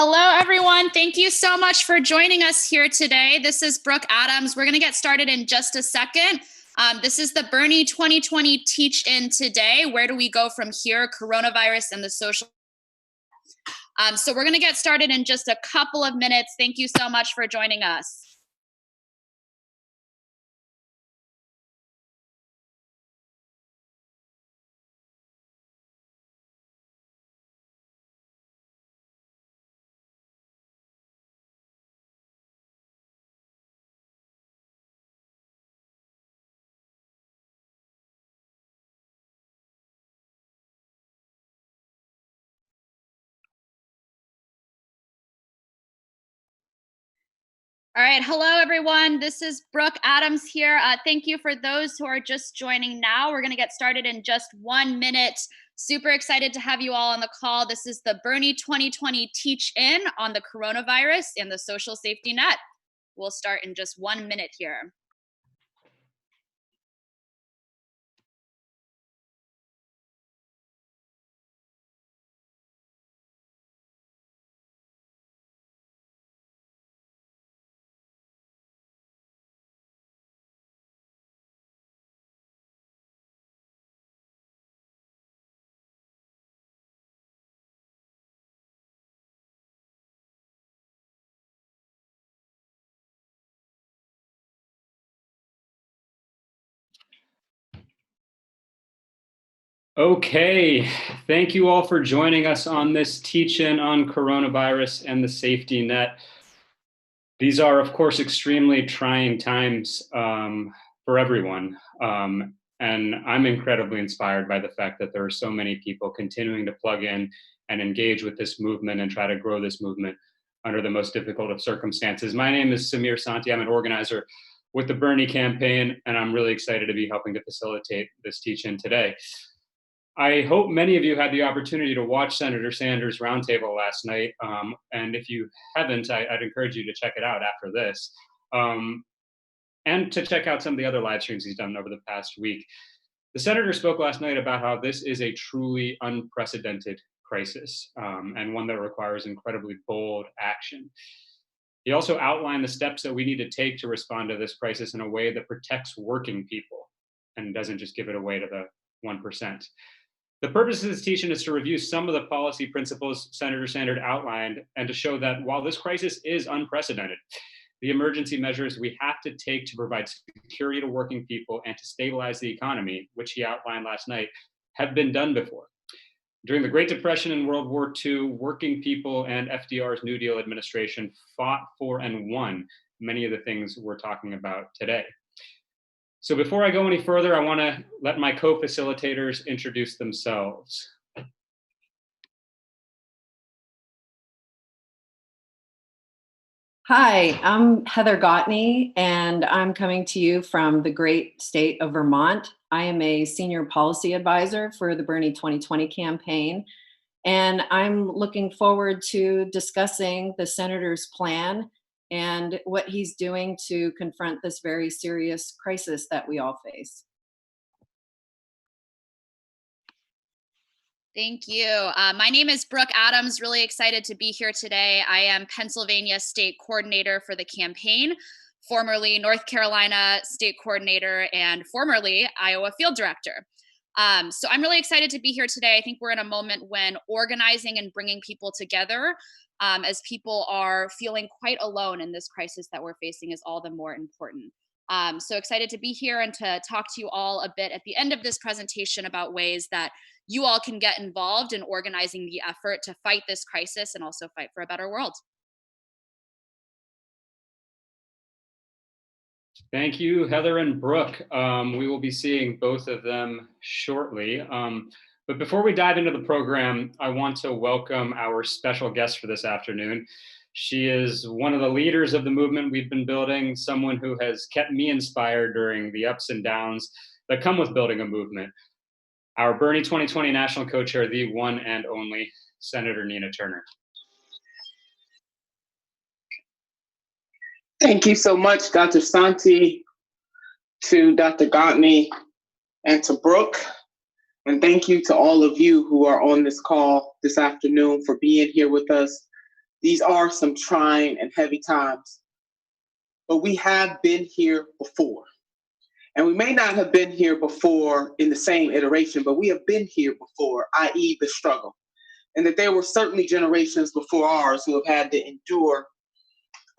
Hello, everyone. Thank you so much for joining us here today. This is Brooke Adams. We're going to get started in just a second. This is the Bernie 2020 Teach-In today. Where do we go from here? Coronavirus and the social. So we're going to get started in just a couple of minutes. Thank you so much for joining us. All right. Hello, everyone. This is Brooke Adams here. Thank you for those who are just joining now. We're going to get started in just 1 minute. Super excited to have you all on the call. This is the Bernie 2020 Teach-In on the coronavirus and the social safety net. We'll start in just 1 minute here. Okay, thank you all for joining us on this teach-in on coronavirus and the safety net. These are, of course, extremely trying times for everyone. And I'm incredibly inspired by the fact that there are so many people continuing to plug in and engage with this movement and try to grow this movement under the most difficult of circumstances. My name is Santee. I'm an organizer with the Bernie campaign, and I'm really excited to be helping to facilitate this teach-in today. I hope many of you had the opportunity to watch Senator Sanders' roundtable last night. And if you haven't, I'd encourage you to check it out after this. And to check out some of the other live streams he's done over the past week. The senator spoke last night about how this is a truly unprecedented crisis and one that requires incredibly bold action. He also outlined the steps that we need to take to respond to this crisis in a way that protects working people and doesn't just give it away to the 1%. The purpose of this teach-in is to review some of the policy principles Senator Sanders outlined and to show that while this crisis is unprecedented, the emergency measures we have to take to provide security to working people and to stabilize the economy, which he outlined last night, have been done before. During the Great Depression and World War II, working people and FDR's New Deal administration fought for and won many of the things we're talking about today. So before I go any further, I want to let my co-facilitators introduce themselves. Hi, I'm Heather Gottney, and I'm coming to you from the great state of Vermont. I am a senior policy advisor for the Bernie 2020 campaign, and I'm looking forward to discussing the senator's plan and what he's doing to confront this very serious crisis that we all face. Thank you. My name is Brooke Adams. Really excited to be here today. I am Pennsylvania State Coordinator for the campaign, formerly North Carolina State Coordinator, and formerly Iowa Field Director. So I'm really excited to be here today. I think we're in a moment when organizing and bringing people together as people are feeling quite alone in this crisis that we're facing is all the more important. So excited to be here and to talk to you all a bit at the end of this presentation about ways that you all can get involved in organizing the effort to fight this crisis and also fight for a better world. Thank you, Heather and Brooke. We will be seeing both of them shortly. But before we dive into the program, I want to welcome our special guest for this afternoon. She is one of the leaders of the movement we've been building, someone who has kept me inspired during the ups and downs that come with building a movement. Our Bernie 2020 National Co-Chair, the one and only Senator Nina Turner. Thank you so much, Dr. Santee, to Dr. Gottney, and to Brooke. And thank you to all of you who are on this call this afternoon for being here with us. These are some trying and heavy times, but we have been here before. And we may not have been here before in the same iteration, but we have been here before, i.e. the struggle. And that there were certainly generations before ours who have had to endure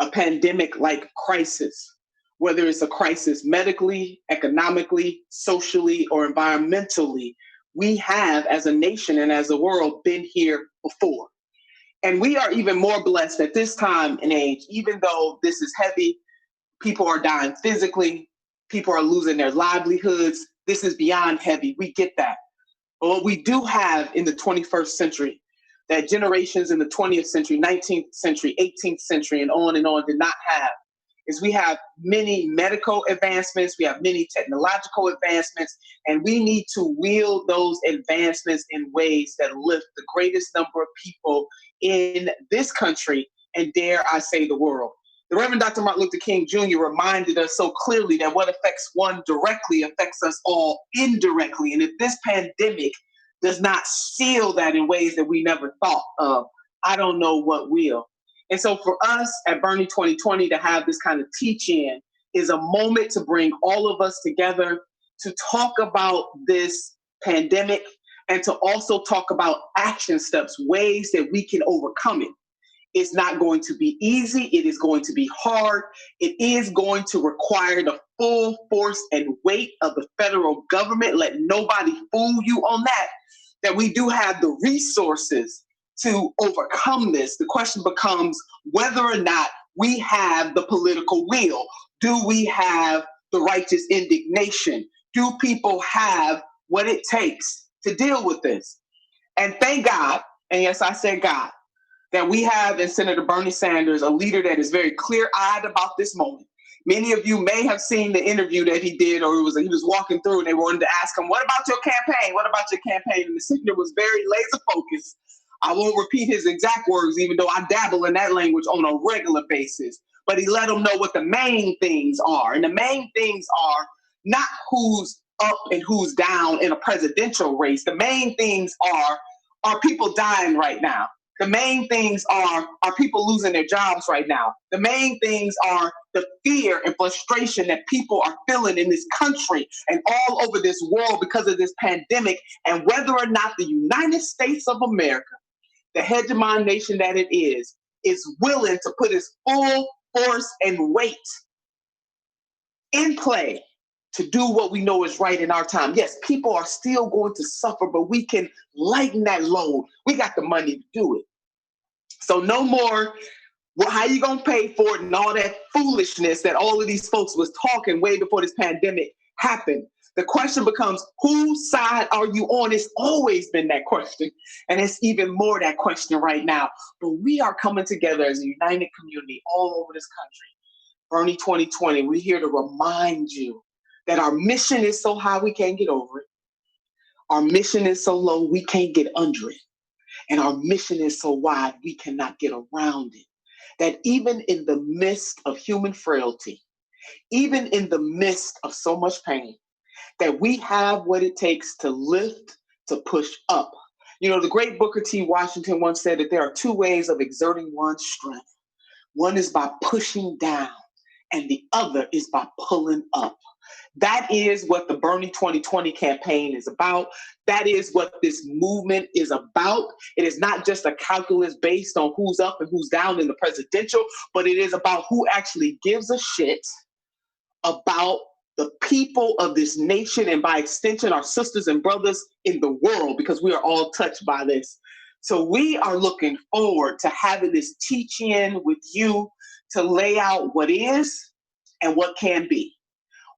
a pandemic-like crisis, whether it's a crisis medically, economically, socially, or environmentally. We have, as a nation and as a world, been here before. And we are even more blessed at this time and age, even though this is heavy, people are dying physically, people are losing their livelihoods. This is beyond heavy. We get that. But what we do have in the 21st century, that generations in the 20th century, 19th century, 18th century, and on did not have, is we have many medical advancements, we have many technological advancements, and we need to wield those advancements in ways that lift the greatest number of people in this country, and dare I say the world. The Reverend Dr. Martin Luther King Jr. reminded us so clearly that what affects one directly affects us all indirectly. And if this pandemic does not seal that in ways that we never thought of, I don't know what will. And so for us at Bernie 2020 to have this kind of teach-in is a moment to bring all of us together to talk about this pandemic and to also talk about action steps, ways that we can overcome it. It's not going to be easy. It is going to be hard. It is going to require the full force and weight of the federal government. Let nobody fool you on that we do have the resources to overcome this. The question becomes whether or not we have the political will. Do we have the righteous indignation? Do people have what it takes to deal with this? And thank God, and yes, I said God, that we have in Senator Bernie Sanders a leader that is very clear-eyed about this moment. Many of you may have seen the interview that he did, or he was walking through and they wanted to ask him, what about your campaign? What about your campaign? And the senator was very laser focused. I won't repeat his exact words, even though I dabble in that language on a regular basis. But he let them know what the main things are. And the main things are not who's up and who's down in a presidential race. The main things are people dying right now? The main things are people losing their jobs right now? The main things are the fear and frustration that people are feeling in this country and all over this world because of this pandemic, and whether or not the United States of America, the hegemon nation that it is willing to put its full force and weight in play to do what we know is right in our time. Yes, people are still going to suffer, but we can lighten that load. We got the money to do it. So no more, well, how you gonna pay for it and all that foolishness that all of these folks was talking way before this pandemic happened. The question becomes, whose side are you on? It's always been that question. And it's even more that question right now. But we are coming together as a united community all over this country. Bernie 2020, we're here to remind you that our mission is so high we can't get over it. Our mission is so low we can't get under it. And our mission is so wide we cannot get around it. That even in the midst of human frailty, even in the midst of so much pain, that we have what it takes to lift, to push up. You know, the great Booker T. Washington once said that there are two ways of exerting one's strength. One is by pushing down, and the other is by pulling up. That is what the Bernie 2020 campaign is about. That is what this movement is about. It is not just a calculus based on who's up and who's down in the presidential, but it is about who actually gives a shit about the people of this nation, and by extension, our sisters and brothers in the world, because we are all touched by this. So we are looking forward to having this teach-in with you to lay out what is and what can be,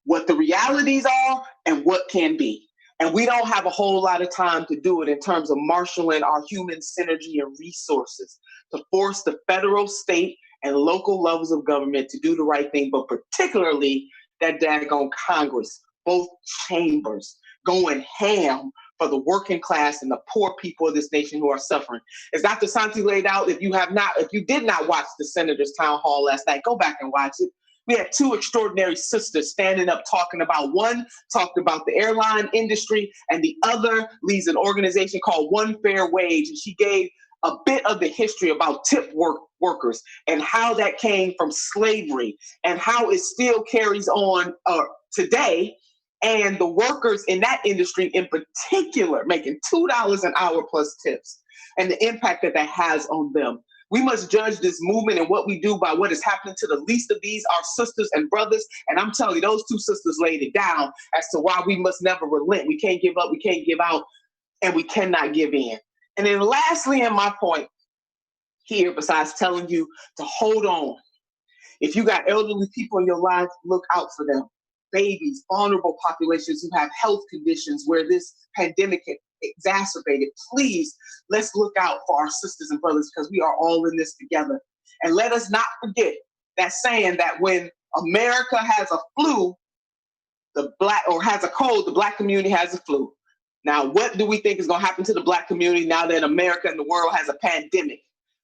what the realities are and what can be. And we don't have a whole lot of time to do it in terms of marshaling our human synergy and resources to force the federal, state, and local levels of government to do the right thing, but particularly that daggone Congress, both chambers, going ham for the working class and the poor people of this nation who are suffering. As Dr. Santee laid out, if you did not watch the senator's town hall last night, go back and watch it. We had two extraordinary sisters standing up talking about, one talked about the airline industry and the other leads an organization called One Fair Wage. And she gave a bit of the history about workers and how that came from slavery and how it still carries on today. And the workers in that industry in particular making $2 an hour plus tips and the impact that that has on them. We must judge this movement and what we do by what is happening to the least of these, our sisters and brothers. And I'm telling you, those two sisters laid it down as to why we must never relent. We can't give up, we can't give out, and we cannot give in. And then lastly, in my point here, besides telling you to hold on, if you got elderly people in your life, look out for them. Babies, vulnerable populations who have health conditions where this pandemic exacerbated. Please, let's look out for our sisters and brothers because we are all in this together. And let us not forget that saying that when America has a flu, has a cold, the Black community has a flu. Now, what do we think is going to happen to the Black community now that America and the world has a pandemic?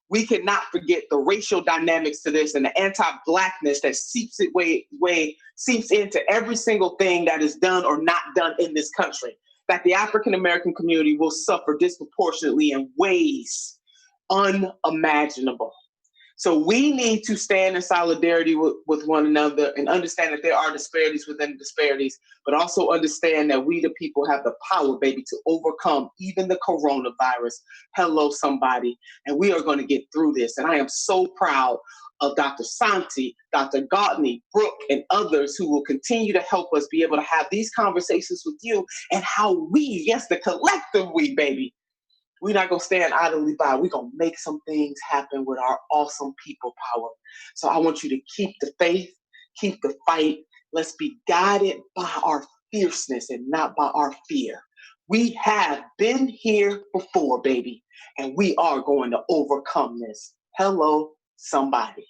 We cannot forget the racial dynamics to this and the anti-Blackness that seeps into every single thing that is done or not done in this country. That the African-American community will suffer disproportionately in ways unimaginable. So we need to stand in solidarity with one another and understand that there are disparities within disparities, but also understand that we, the people, have the power, baby, to overcome even the coronavirus. Hello, somebody. And we are going to get through this. And I am so proud of Dr. Santee, Dr. Gautney, Brooke, and others who will continue to help us be able to have these conversations with you and how we, yes, the collective we, baby, we're not going to stand idly by. We're going to make some things happen with our awesome people power. So I want you to keep the faith, keep the fight. Let's be guided by our fierceness and not by our fear. We have been here before, baby, and we are going to overcome this. Hello, somebody.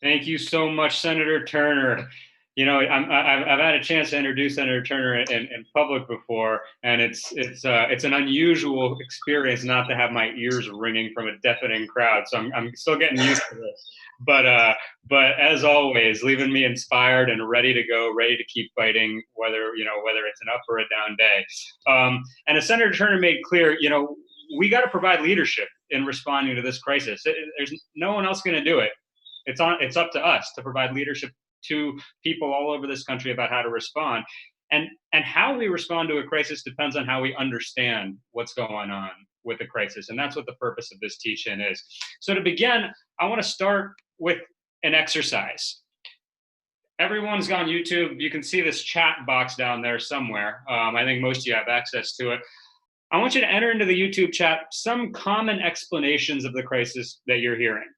Thank you so much, Senator Turner. You know, I've had a chance to introduce Senator Turner in public before, and it's an unusual experience not to have my ears ringing from a deafening crowd. So I'm still getting used to this. But as always, leaving me inspired and ready to go, ready to keep fighting, whether it's an up or a down day. And as Senator Turner made clear, you know, we got to provide leadership in responding to this crisis. There's no one else going to do it. It's up to us to provide leadership to people all over this country about how to respond. And how we respond to a crisis depends on how we understand what's going on with the crisis. And that's what the purpose of this teach-in is. So to begin, I want to start with an exercise. Everyone's on YouTube. You can see this chat box down there somewhere. I think most of you have access to it. I want you to enter into the YouTube chat some common explanations of the crisis that you're hearing.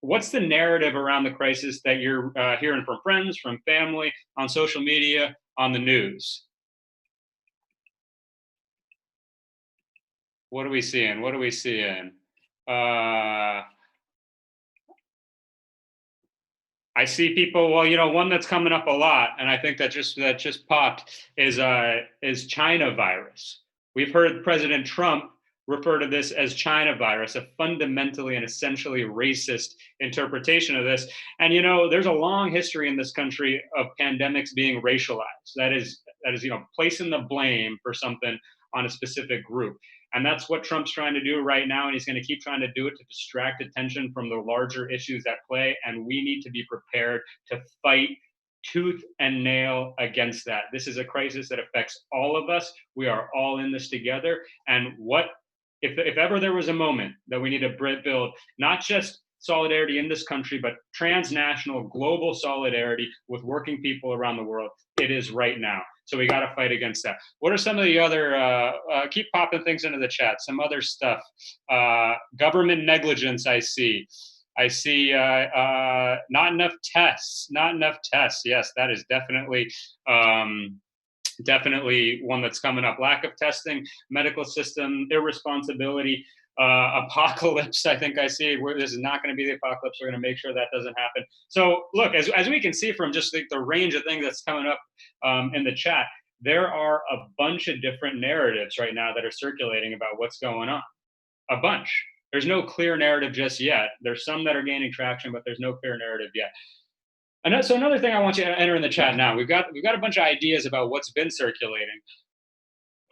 What's the narrative around the crisis that you're hearing from friends, from family, on social media, on the news? What are we seeing? I see people. Well, you know, one that's coming up a lot, and I think that just popped is China virus. We've heard President Trump refer to this as China virus, a fundamentally and essentially racist interpretation of this. And, you know, there's a long history in this country of pandemics being racialized. That is, you know, placing the blame for something on a specific group. And that's what Trump's trying to do right now. And he's going to keep trying to do it to distract attention from the larger issues at play. And we need to be prepared to fight tooth and nail against that. This is a crisis that affects all of us. We are all in this together. And if ever there was a moment that we need to build not just solidarity in this country, but transnational, global solidarity with working people around the world, it is right now. So we got to fight against that. What are some of the other, keep popping things into the chat, some other stuff. Government negligence, I see not enough tests. Yes, that is definitely one that's coming up. Lack of testing, medical system, irresponsibility, apocalypse. I think I see where this is not going to be the apocalypse. We're going to make sure that doesn't happen. So look, as we can see from just the range of things that's coming up in the chat, there are a bunch of different narratives right now that are circulating about what's going on. A bunch. There's no clear narrative just yet. There's some that are gaining traction, but there's no clear narrative yet. So another thing I want you to enter in the chat now, we've got a bunch of ideas about what's been circulating.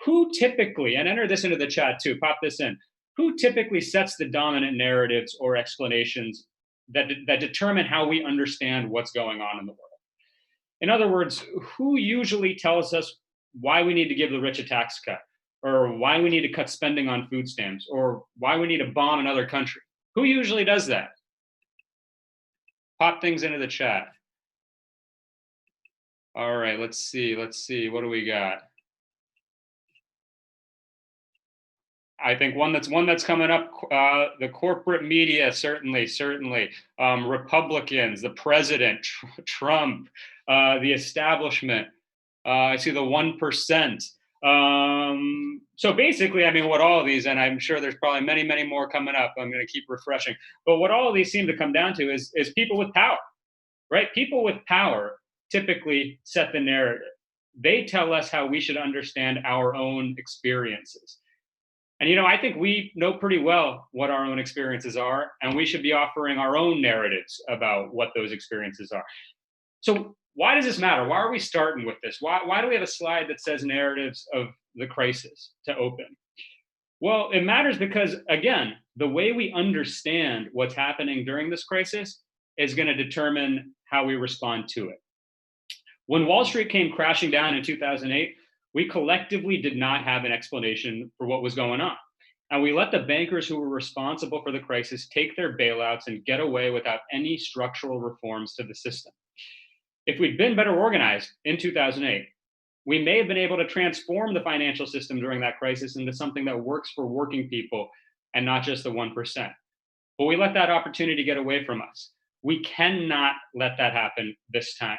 who typically, and enter this into the chat too, pop this in, who typically sets the dominant narratives or explanations that determine how we understand what's going on in the world? In other words, who usually tells us why we need to give the rich a tax cut, or why we need to cut spending on food stamps, or why we need to bomb another country? Who usually does that? Pop things into the chat. All right, let's see. What do we got? I think one that's coming up, the corporate media, certainly. Republicans, the president, Trump, the establishment. I see the 1%. So basically, I mean, what all of these, and I'm sure there's probably many more coming up. I'm going to keep refreshing. But what all of these seem to come down to is people with power, right? People with power typically set the narrative. They tell us how we should understand our own experiences. And, I think we know pretty well what our own experiences are, and we should be offering our own narratives about what those experiences are. So why does this matter? Why are we starting with this? Why do we have a slide that says narratives of the crisis to open? Well, it matters because, again, the way we understand what's happening during this crisis is going to determine how we respond to it. When Wall Street came crashing down in 2008, we collectively did not have an explanation for what was going on. And we let the bankers who were responsible for the crisis take their bailouts and get away without any structural reforms to the system. If we'd been better organized in 2008, we may have been able to transform the financial system during that crisis into something that works for working people and not just the 1%. But we let that opportunity get away from us. We cannot let that happen this time.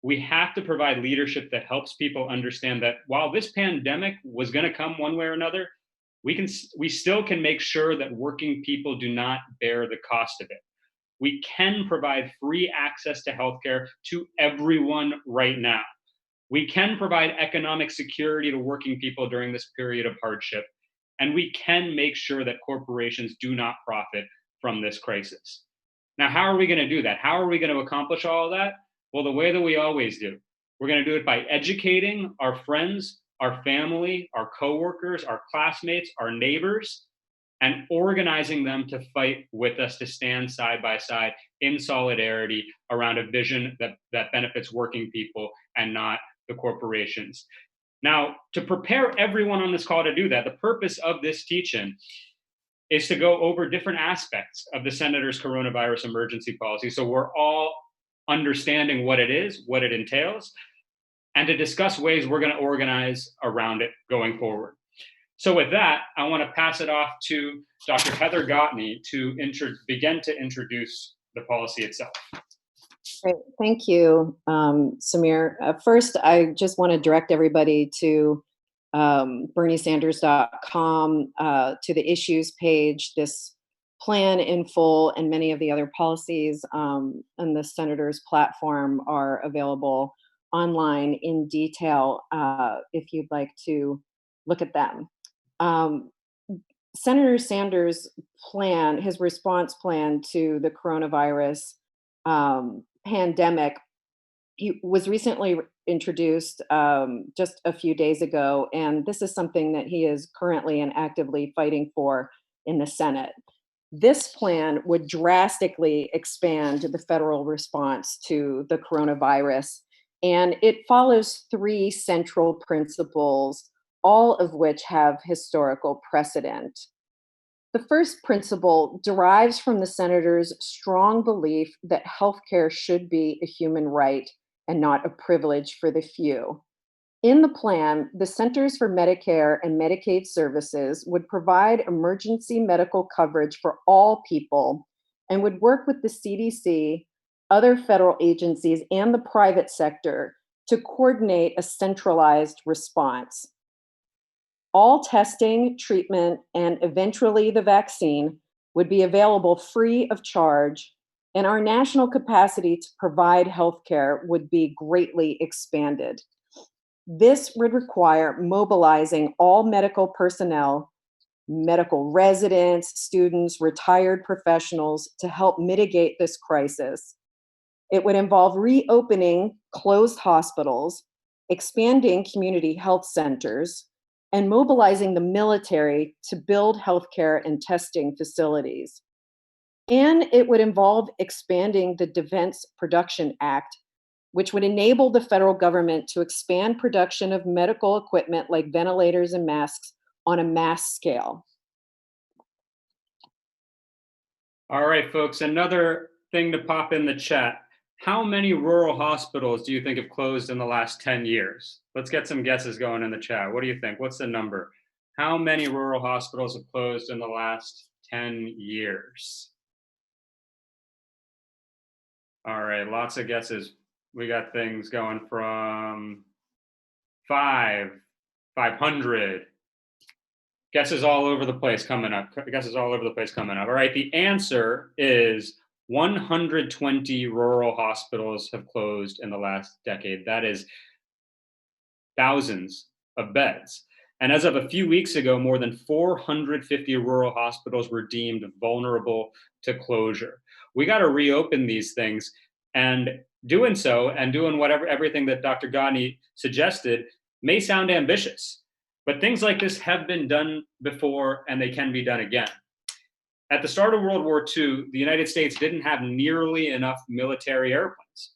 We have to provide leadership that helps people understand that while this pandemic was going to come one way or another, we still can make sure that working people do not bear the cost of it. We can provide free access to healthcare to everyone right now. We can provide economic security to working people during this period of hardship. And we can make sure that corporations do not profit from this crisis. Now, how are we going to do that? How are we going to accomplish all of that? Well, the way that we always do. We're going to do it by educating our friends, our family, our coworkers, our classmates, our neighbors, and organizing them to fight with us, to stand side by side in solidarity around a vision that benefits working people and not the corporations. Now, to prepare everyone on this call to do that, the purpose of this teach-in is to go over different aspects of the Senator's coronavirus emergency policy, so we're all understanding what it is, what it entails, and to discuss ways we're going to organize around it going forward. So with that, I want to pass it off to Dr. Heather Gottney to begin to introduce the policy itself. Great. Thank you, Samir. First, I just want to direct everybody to berniesanders.com, to the issues page. This plan in full and many of the other policies on the Senator's platform are available online in detail if you'd like to look at them. Senator Sanders' plan, his response plan to the coronavirus pandemic, he was recently introduced just a few days ago, and this is something that he is currently and actively fighting for in the Senate. This plan would drastically expand the federal response to the coronavirus, and it follows three central principles, all of which have historical precedent. The first principle derives from the senator's strong belief that healthcare should be a human right and not a privilege for the few. In the plan, the Centers for Medicare and Medicaid Services would provide emergency medical coverage for all people and would work with the CDC, other federal agencies, and the private sector to coordinate a centralized response. All testing, treatment, and eventually the vaccine would be available free of charge, and our national capacity to provide healthcare would be greatly expanded. This would require mobilizing all medical personnel, medical residents, students, retired professionals to help mitigate this crisis. It would involve reopening closed hospitals, expanding community health centers, and mobilizing the military to build healthcare and testing facilities. And it would involve expanding the Defense Production Act, which would enable the federal government to expand production of medical equipment like ventilators and masks on a mass scale. All right, folks, another thing to pop in the chat. How many rural hospitals do you think have closed in the last 10 years? Let's get some guesses going in the chat. What do you think? What's the number? How many rural hospitals have closed in the last 10 years? All right, lots of guesses. We got things going from 500. Guesses all over the place coming up. Guesses all over the place coming up. All right, the answer is 120 rural hospitals have closed in the last decade. That is thousands of beds. And as of a few weeks ago, more than 450 rural hospitals were deemed vulnerable to closure. We got to reopen these things, and doing so and doing everything that Dr. Godney suggested may sound ambitious, but things like this have been done before and they can be done again. At the start of World War II, the United States didn't have nearly enough military airplanes,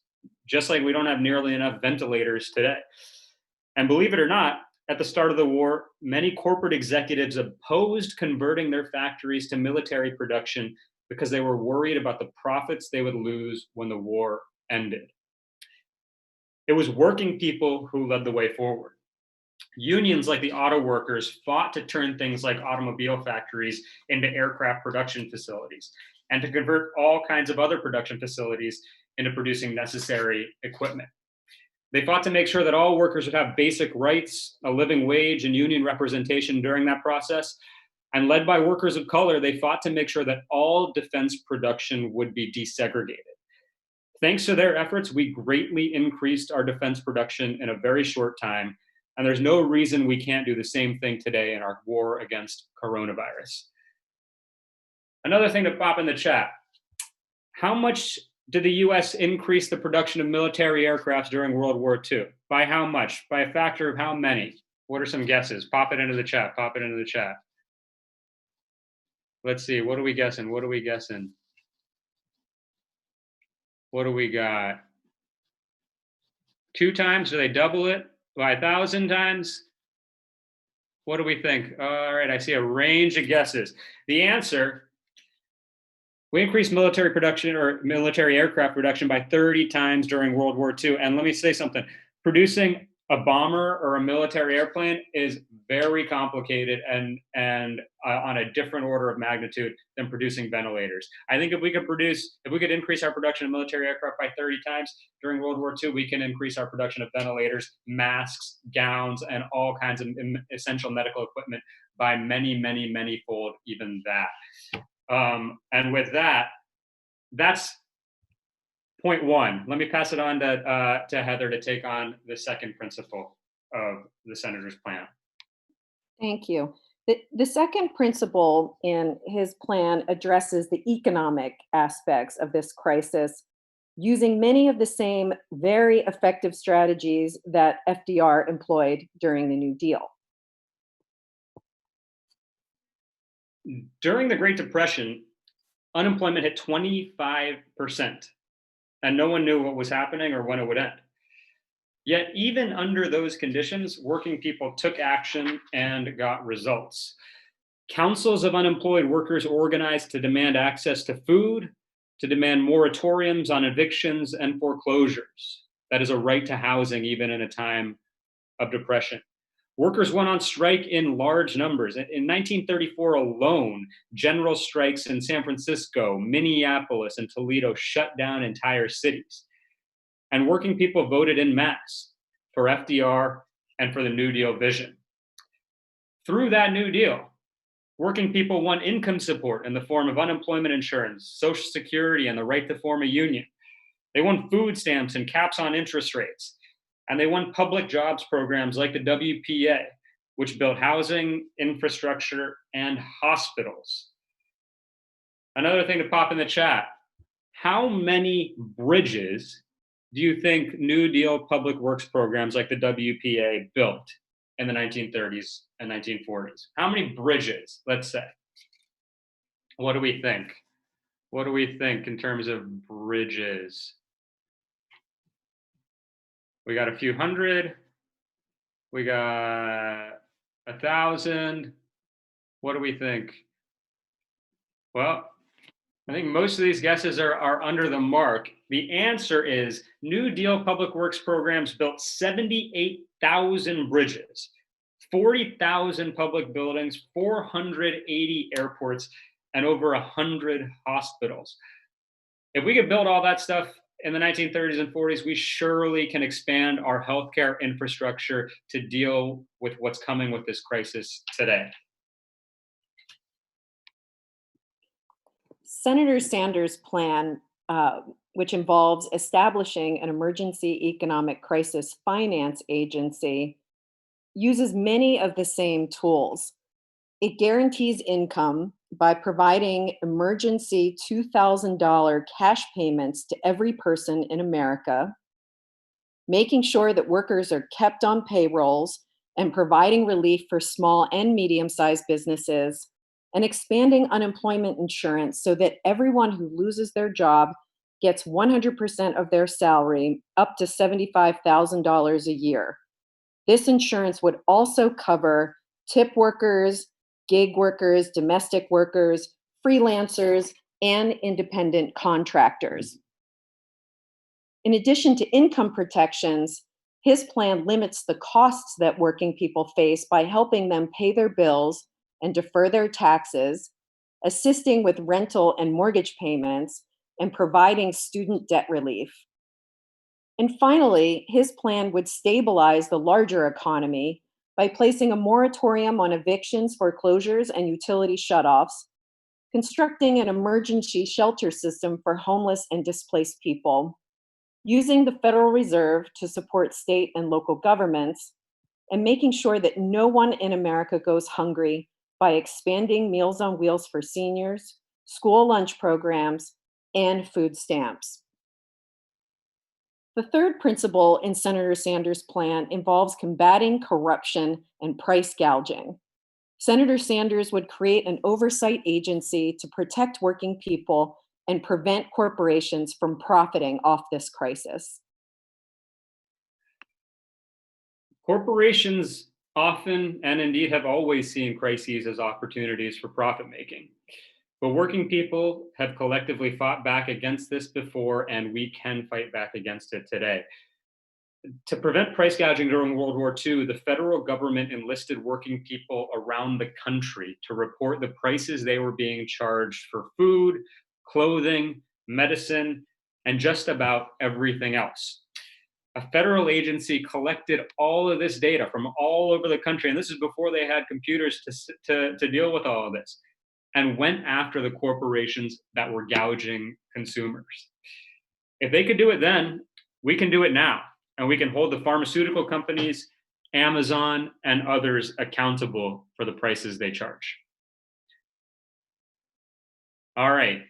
just like we don't have nearly enough ventilators today. And believe it or not, at the start of the war, many corporate executives opposed converting their factories to military production because they were worried about the profits they would lose when the war ended. It was working people who led the way forward. Unions like the auto workers fought to turn things like automobile factories into aircraft production facilities and to convert all kinds of other production facilities into producing necessary equipment. They fought to make sure that all workers would have basic rights, a living wage, and union representation during that process. And led by workers of color, they fought to make sure that all defense production would be desegregated. Thanks to their efforts, we greatly increased our defense production in a very short time. And there's no reason we can't do the same thing today in our war against coronavirus. Another thing to pop in the chat. How much did the US increase the production of military aircraft during World War II? By how much? By a factor of how many? What are some guesses? Pop it into the chat. Pop it into the chat. Let's see. What are we guessing? What are we guessing? What do we got? 2 times? Do they double it? By 1,000 times? What do we think? All right, I see a range of guesses. The answer, we increased military production or military aircraft production by 30 times during World War II. And let me say something, producing a bomber or a military airplane is very complicated and on a different order of magnitude than producing ventilators. I think if we could increase our production of military aircraft by 30 times during World War II, we can increase our production of ventilators, masks, gowns, and all kinds of essential medical equipment by many, many, many fold, even that. And with that, that's point 1. Let me pass it on to Heather to take on the second principle of the senator's plan. Thank you. The second principle in his plan addresses the economic aspects of this crisis using many of the same very effective strategies that FDR employed during the New Deal. During the Great Depression, unemployment hit 25%. And no one knew what was happening or when it would end. Yet even under those conditions, working people took action and got results. Councils of unemployed workers organized to demand access to food, to demand moratoriums on evictions and foreclosures. That is a right to housing even in a time of depression. Workers went on strike in large numbers. In 1934 alone, general strikes in San Francisco, Minneapolis, and Toledo shut down entire cities. And working people voted en masse for FDR and for the New Deal vision. Through that New Deal, working people won income support in the form of unemployment insurance, Social Security, and the right to form a union. They won food stamps and caps on interest rates. And they won public jobs programs like the WPA, which built housing, infrastructure, and hospitals. Another thing to pop in the chat, how many bridges do you think New Deal public works programs like the WPA built in the 1930s and 1940s? How many bridges, let's say? What do we think? What do we think in terms of bridges? We got a few hundred. We got 1,000. What do we think? Well, I think most of these guesses are under the mark. The answer is New Deal Public Works programs built 78,000 bridges, 40,000 public buildings, 480 airports, and over 100 hospitals. If we could build all that stuff in the 1930s and 40s, we surely can expand our healthcare infrastructure to deal with what's coming with this crisis today. Senator Sanders' plan, which involves establishing an emergency economic crisis finance agency, uses many of the same tools. It guarantees income by providing emergency $2,000 cash payments to every person in America, making sure that workers are kept on payrolls, and providing relief for small and medium-sized businesses, and expanding unemployment insurance so that everyone who loses their job gets 100% of their salary, up to $75,000 a year. This insurance would also cover tip workers, gig workers, domestic workers, freelancers, and independent contractors. In addition to income protections, his plan limits the costs that working people face by helping them pay their bills and defer their taxes, assisting with rental and mortgage payments, and providing student debt relief. And finally, his plan would stabilize the larger economy by placing a moratorium on evictions, foreclosures, and utility shutoffs, constructing an emergency shelter system for homeless and displaced people, using the Federal Reserve to support state and local governments, and making sure that no one in America goes hungry by expanding Meals on Wheels for seniors, school lunch programs, and food stamps. The third principle in Senator Sanders' plan involves combating corruption and price gouging. Senator Sanders would create an oversight agency to protect working people and prevent corporations from profiting off this crisis. Corporations often and indeed have always seen crises as opportunities for profit making. But working people have collectively fought back against this before, and we can fight back against it today. To prevent price gouging during World War II, the federal government enlisted working people around the country to report the prices they were being charged for food, clothing, medicine, and just about everything else. A federal agency collected all of this data from all over the country, and this is before they had computers to deal with all of this, and went after the corporations that were gouging consumers. If they could do it then, we can do it now, and we can hold the pharmaceutical companies, Amazon, and others accountable for the prices they charge. All right.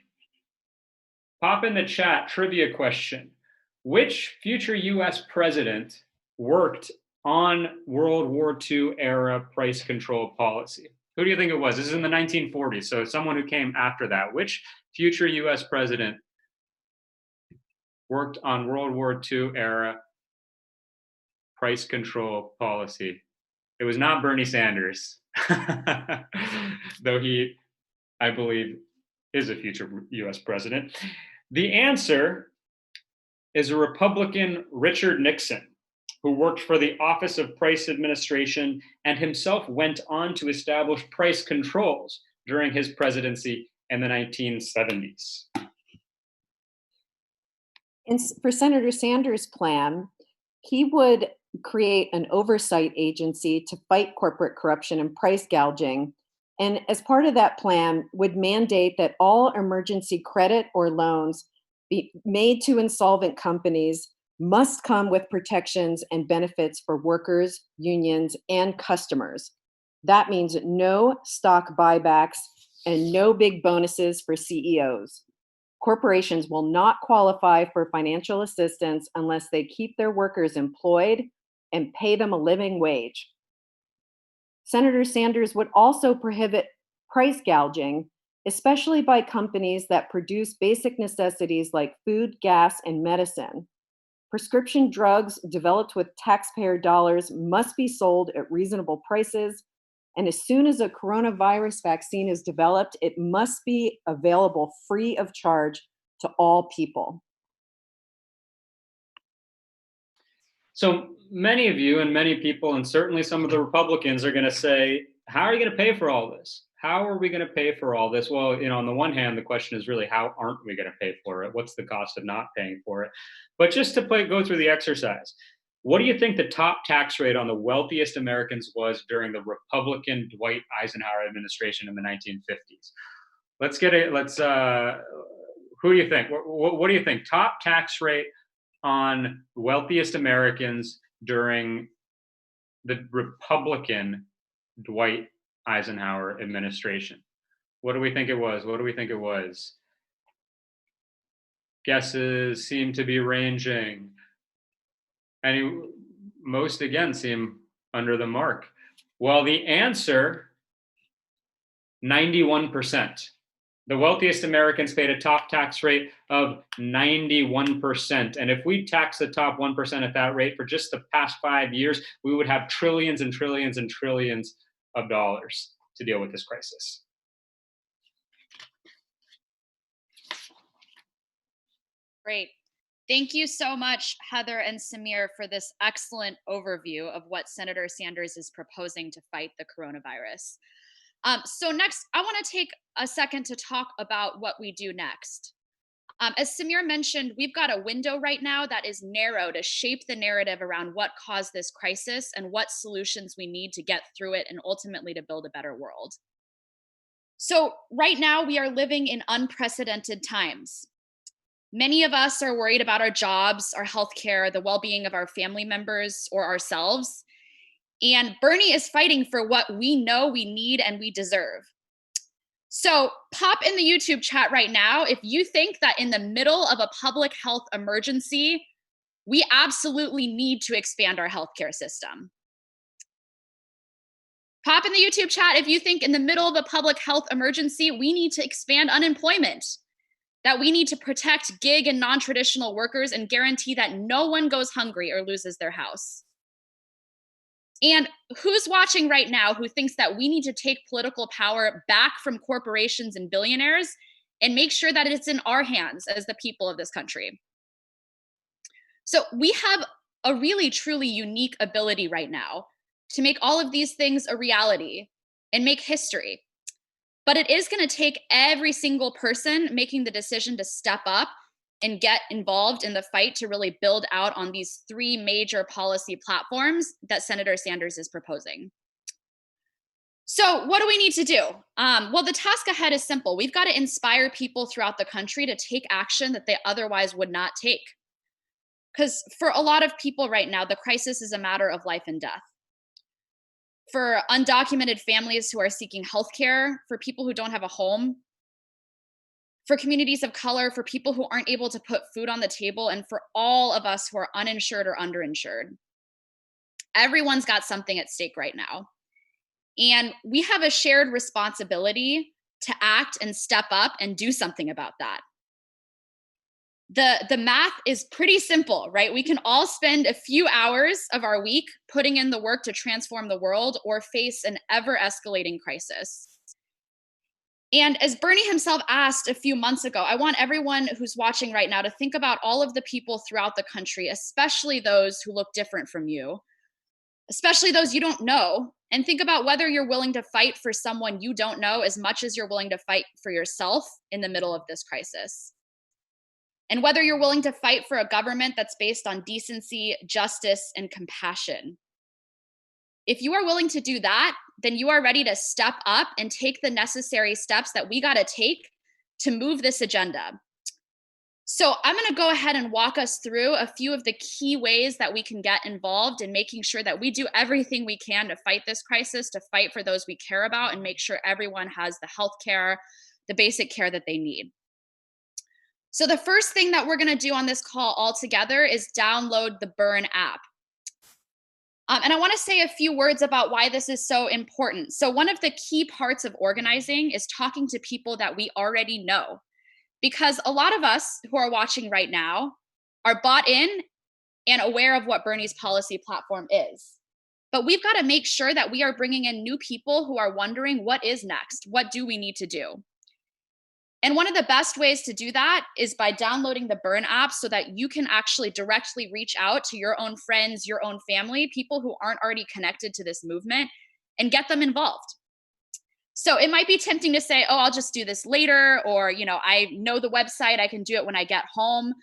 Pop in the chat, trivia question. Which future US president worked on World War II era price control policy? Who do you think it was? This is in the 1940s, so someone who came after that. Which future US president worked on World War II era price control policy? It was not Bernie Sanders, though he, I believe, is a future US president. The answer is a Republican, Richard Nixon, who worked for the Office of Price Administration and himself went on to establish price controls during his presidency in the 1970s. And for Senator Sanders' plan, he would create an oversight agency to fight corporate corruption and price gouging. And as part of that plan, would mandate that all emergency credit or loans be made to insolvent companies must come with protections and benefits for workers, unions, and customers. That means no stock buybacks and no big bonuses for CEOs. Corporations will not qualify for financial assistance unless they keep their workers employed and pay them a living wage. Senator Sanders would also prohibit price gouging, especially by companies that produce basic necessities like food, gas, and medicine. Prescription drugs developed with taxpayer dollars must be sold at reasonable prices. And as soon as a coronavirus vaccine is developed, it must be available free of charge to all people. So many of you and many people, and certainly some of the Republicans, are going to say, how are you going to pay for all this? How are we going to pay for all this? Well, on the one hand, the question is really, how aren't we going to pay for it? What's the cost of not paying for it? But just to go through the exercise, what do you think the top tax rate on the wealthiest Americans was during the Republican Dwight Eisenhower administration in the 1950s? Who do you think? What do you think? Top tax rate on wealthiest Americans during the Republican Dwight Eisenhower administration. What do we think it was? What do we think it was? Guesses seem to be ranging. Most again seem under the mark. Well, the answer, 91%. The wealthiest Americans paid a top tax rate of 91%. And if we tax the top 1% at that rate for just the past 5 years, we would have trillions and trillions and trillions of dollars to deal with this crisis. Great. Thank you so much, Heather and Samir, for this excellent overview of what Senator Sanders is proposing to fight the coronavirus. So next, I want to take a second to talk about what we do next. As Samir mentioned, we've got a window right now that is narrow to shape the narrative around what caused this crisis and what solutions we need to get through it and ultimately to build a better world. So right now, we are living in unprecedented times. Many of us are worried about our jobs, our healthcare, the well-being of our family members or ourselves. And Bernie is fighting for what we know we need and we deserve. So pop in the YouTube chat right now if you think that in the middle of a public health emergency, we absolutely need to expand our healthcare system. Pop in the YouTube chat if you think in the middle of a public health emergency, we need to expand unemployment, that we need to protect gig and non-traditional workers and guarantee that no one goes hungry or loses their house. And who's watching right now who thinks that we need to take political power back from corporations and billionaires and make sure that it's in our hands as the people of this country? So we have a really, truly unique ability right now to make all of these things a reality and make history. But it is going to take every single person making the decision to step up and get involved in the fight to really build out on these three major policy platforms that Senator Sanders is proposing. So what do we need to do? Well, the task ahead is simple. We've got to inspire people throughout the country to take action that they otherwise would not take. Because for a lot of people right now, the crisis is a matter of life and death. For undocumented families who are seeking healthcare, for people who don't have a home, for communities of color, for people who aren't able to put food on the table, and for all of us who are uninsured or underinsured. Everyone's got something at stake right now. And we have a shared responsibility to act and step up and do something about that. The math is pretty simple, right? We can all spend a few hours of our week putting in the work to transform the world or face an ever-escalating crisis. And as Bernie himself asked a few months ago, I want everyone who's watching right now to think about all of the people throughout the country, especially those who look different from you, especially those you don't know, and think about whether you're willing to fight for someone you don't know as much as you're willing to fight for yourself in the middle of this crisis. And whether you're willing to fight for a government that's based on decency, justice, and compassion. If you are willing to do that, then you are ready to step up and take the necessary steps that we got to take to move this agenda. So I'm going to go ahead and walk us through a few of the key ways that we can get involved in making sure that we do everything we can to fight this crisis, to fight for those we care about, and make sure everyone has the health care, the basic care that they need. So the first thing that we're going to do on this call all together is download the Burn app. And I want to say a few words about why this is so important. So, one of the key parts of organizing is talking to people that we already know, because a lot of us who are watching right now are bought in and aware of what Bernie's policy platform is. But we've got to make sure that we are bringing in new people who are wondering, what is next? What do we need to do? And one of the best ways to do that is by downloading the Burn app so that you can actually directly reach out to your own friends, your own family, people who aren't already connected to this movement, and get them involved. So it might be tempting to say, oh, I'll just do this later, or, I know the website, I can do it when I get home.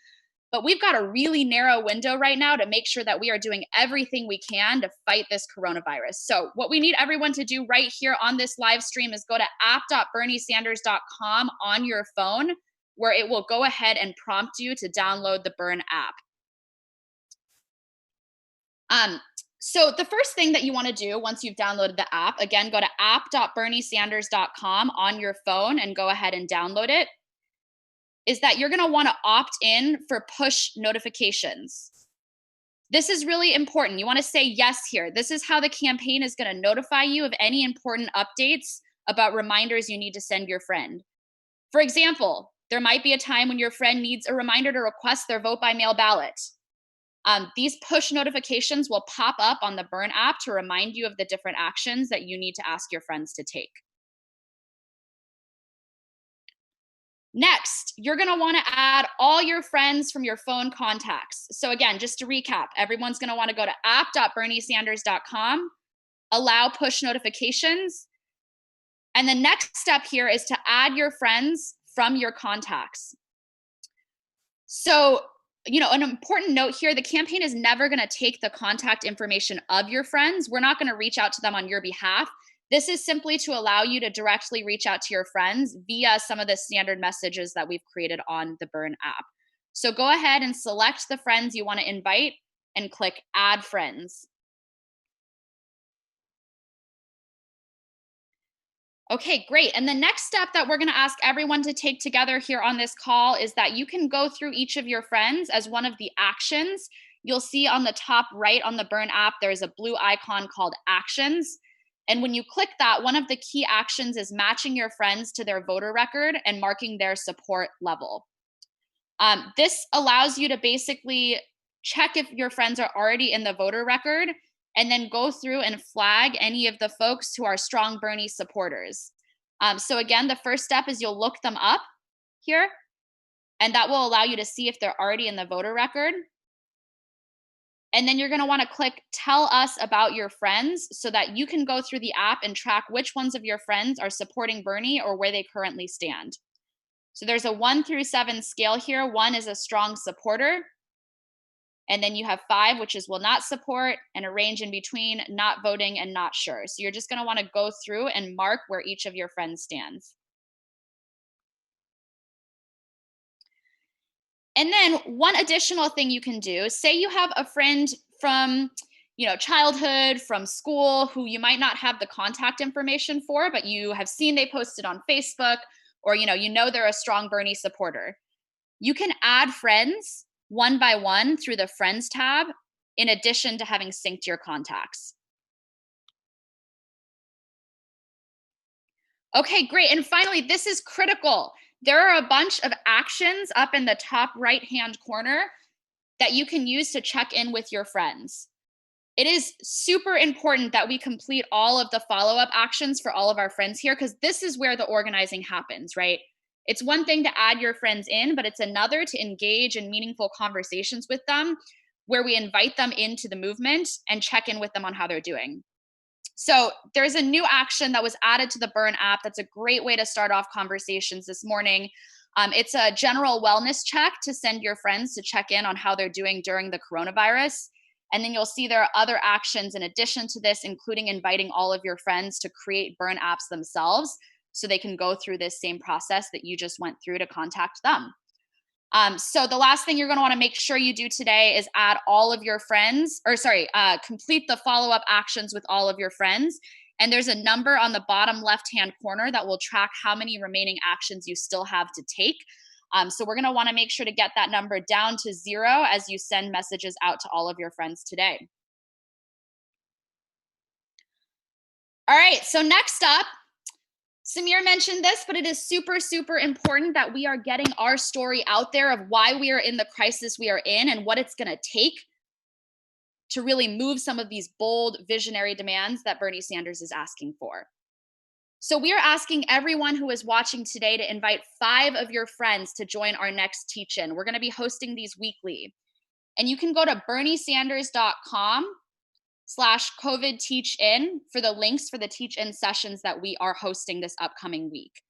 But we've got a really narrow window right now to make sure that we are doing everything we can to fight this coronavirus. So what we need everyone to do right here on this live stream is go to app.berniesanders.com on your phone, where it will go ahead and prompt you to download the Burn app. So the first thing that you want to do once you've downloaded the app, again, go to app.berniesanders.com on your phone and go ahead and download it, is that you're going to want to opt in for push notifications. This is really important. You want to say yes here. This is how the campaign is going to notify you of any important updates about reminders you need to send your friend. For example, there might be a time when your friend needs a reminder to request their vote by mail ballot. These push notifications will pop up on the Burn app to remind you of the different actions that you need to ask your friends to take. Next, you're going to want to add all your friends from your phone contacts. So again, just to recap, everyone's going to want to go to app.berniesanders.com, allow push notifications. And the next step here is to add your friends from your contacts. So, an important note here, the campaign is never going to take the contact information of your friends. We're not going to reach out to them on your behalf. This is simply to allow you to directly reach out to your friends via some of the standard messages that we've created on the Burn app. So go ahead and select the friends you want to invite and click Add Friends. Okay, great. And the next step that we're going to ask everyone to take together here on this call is that you can go through each of your friends as one of the actions. You'll see on the top right on the Burn app, there's a blue icon called Actions. And when you click that, one of the key actions is matching your friends to their voter record and marking their support level. This allows you to basically check if your friends are already in the voter record, and then go through and flag any of the folks who are strong Bernie supporters. So again, the first step is you'll look them up here, and that will allow you to see if they're already in the voter record. And then you're going to want to click Tell Us About Your Friends so that you can go through the app and track which ones of your friends are supporting Bernie or where they currently stand. So there's a 1 through 7 scale here. 1 is a strong supporter. And then you have 5, which is will not support, and a range in between, not voting and not sure. So you're just going to want to go through and mark where each of your friends stands. And then one additional thing you can do, say you have a friend from, childhood, from school, who you might not have the contact information for, but you have seen they posted on Facebook, or, they're a strong Bernie supporter. You can add friends one by one through the Friends tab, in addition to having synced your contacts. Okay, great. And finally, this is critical. There are a bunch of actions up in the top right-hand corner that you can use to check in with your friends. It is super important that we complete all of the follow-up actions for all of our friends here, because this is where the organizing happens, right? It's one thing to add your friends in, but it's another to engage in meaningful conversations with them, where we invite them into the movement and check in with them on how they're doing. So there's a new action that was added to the Burn app that's a great way to start off conversations this morning. It's a general wellness check to send your friends to check in on how they're doing during the coronavirus. And then you'll see there are other actions in addition to this, including inviting all of your friends to create Burn apps themselves so they can go through this same process that you just went through to contact them. So the last thing you're going to want to make sure you do today is add all of your friends, complete the follow-up actions with all of your friends. And there's a number on the bottom left-hand corner that will track how many remaining actions you still have to take. So we're going to want to make sure to get that number down to 0 as you send messages out to all of your friends today. All right, so next up, Samir mentioned this, but it is super, super important that we are getting our story out there of why we are in the crisis we are in and what it's going to take to really move some of these bold, visionary demands that Bernie Sanders is asking for. So we are asking everyone who is watching today to invite 5 of your friends to join our next teach-in. We're going to be hosting these weekly. And you can go to berniesanders.com/COVID teach-in for the links for the teach-in sessions that we are hosting this upcoming week.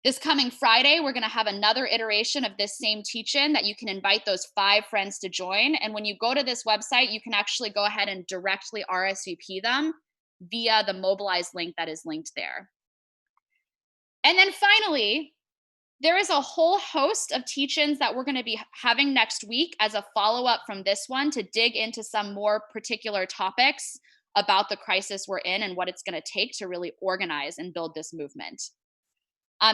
This coming Friday, we're going to have another iteration of this same teach-in that you can invite those 5 friends to join. And when you go to this website, you can actually go ahead and directly RSVP them via the Mobilize link that is linked there. And then finally, there is a whole host of teach-ins that we're going to be having next week as a follow-up from this one to dig into some more particular topics about the crisis we're in and what it's going to take to really organize and build this movement.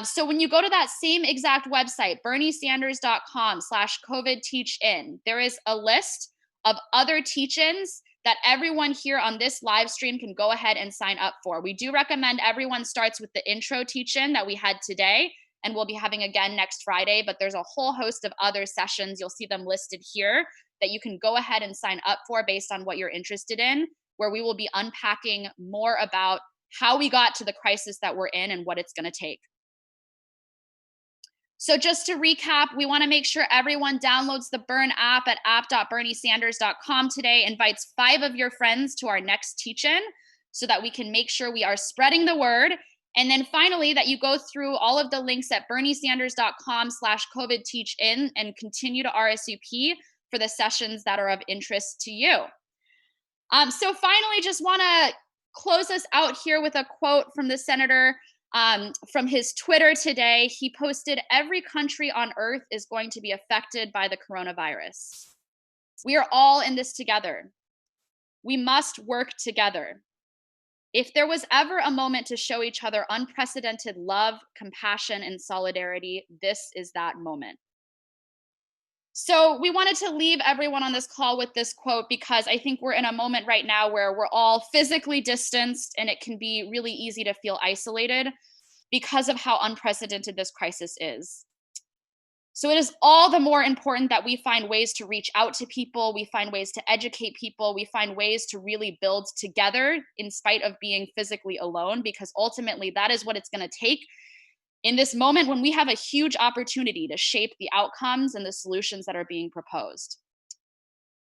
So when you go to that same exact website, berniesanders.com/COVID teach-in, there is a list of other teach-ins that everyone here on this live stream can go ahead and sign up for. We do recommend everyone starts with the intro teach-in that we had today, and we'll be having again next Friday, but there's a whole host of other sessions, you'll see them listed here, that you can go ahead and sign up for based on what you're interested in, where we will be unpacking more about how we got to the crisis that we're in and what it's going to take. So just to recap, we want to make sure everyone downloads the Burn app at app.berniesanders.com today, invites 5 of your friends to our next teach-in so that we can make sure we are spreading the word. And then finally, that you go through all of the links at berniesanders.com/COVID teach-in and continue to RSVP for the sessions that are of interest to you. So finally, just want to close us out here with a quote from the senator. From his Twitter today, he posted, "Every country on earth is going to be affected by the coronavirus. We are all in this together. We must work together. If there was ever a moment to show each other unprecedented love, compassion, and solidarity, this is that moment." So we wanted to leave everyone on this call with this quote because I think we're in a moment right now where we're all physically distanced and it can be really easy to feel isolated because of how unprecedented this crisis is. So it is all the more important that we find ways to reach out to people, we find ways to educate people, we find ways to really build together in spite of being physically alone, because ultimately that is what it's going to take in this moment when we have a huge opportunity to shape the outcomes and the solutions that are being proposed.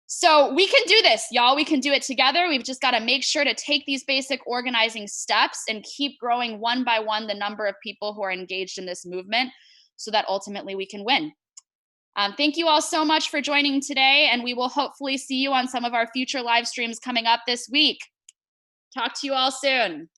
So we can do this, y'all. We can do it together. We've just got to make sure to take these basic organizing steps and keep growing one by one the number of people who are engaged in this movement so that ultimately we can win. Thank you all so much for joining today, and we will hopefully see you on some of our future live streams coming up this week. Talk to you all soon.